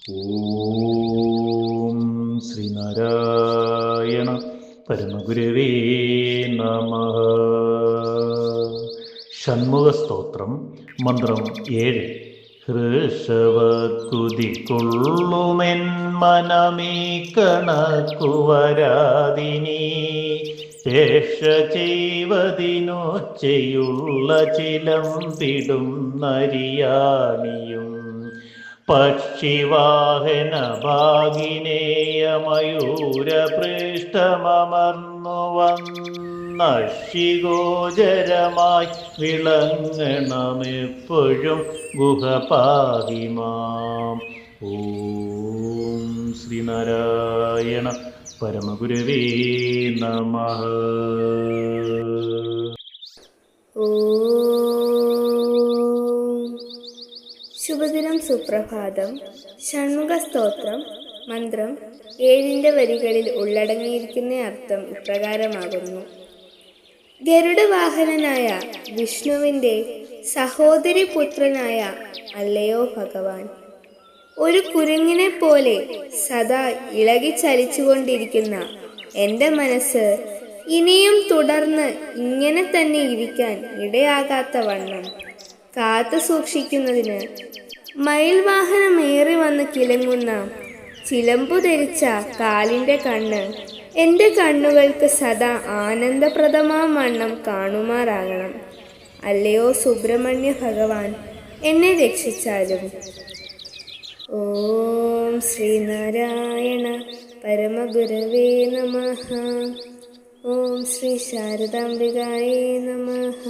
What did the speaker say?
ഓം ശ്രീനാരായണ പരമഗുരവേ നമഃ. ഷൺമുഖസ്തോത്രം മന്ത്രം 7. ഹൃഷവത്കുതികൊള്ളുമെൻ മനമീ കണക്കു വരാതിനി രക്ഷ ചെയ്വതിനൊച്ചയുള്ള ചിലമ്പിടും നരിയാണിയും പക്ഷിവാഹന ഭാഗിനേയമയൂരപൃഷ്ഠമർന്നു വന്നക്ഷിഗോചരമായി വിളങ്ങണമെപ്പോഴും ഗുഹപാഹിമാം. ഓം ശ്രീനാരായണ പരമഗുരവേ നമഃ. ശുഭദിനം, സുപ്രഭാതം. ഷൺമുഖ സ്തോത്രം മന്ത്രം 7 വരികളിൽ ഉള്ളടങ്ങിയിരിക്കുന്ന അർത്ഥം ഇപ്രകാരമാകുന്നു. ഗരുഡവാഹനനായ വിഷ്ണുവിൻ്റെ സഹോദരി പുത്രനായ അല്ലയോ ഭഗവാൻ, ഒരു കുരങ്ങിനെ പോലെ സദാ ഇളകി ചലിച്ചുകൊണ്ടിരിക്കുന്ന എൻ്റെ മനസ്സ് ഇനിയും തുടർന്ന് ഇങ്ങനെ തന്നെ ഇരിക്കാൻ ഇടയാകാത്ത വണ്ണം കാത്തു സൂക്ഷിക്കുന്നതിന് മയിൽവാഹനമേറി വന്ന് കിലങ്ങുന്ന ചിലമ്പു ധരിച്ച കാലിൻ്റെ കണ്ണ് എൻ്റെ കണ്ണുകൾക്ക് സദാ ആനന്ദപ്രദമാം വണ്ണം കാണുമാറാകണം. അല്ലയോ സുബ്രഹ്മണ്യ ഭഗവാൻ, എന്നെ രക്ഷിച്ചാലും. ഓം ശ്രീനാരായണ പരമഗുരവേ നമഃ. ഓം ശ്രീ ശാരദാംബികായേ നമഃ.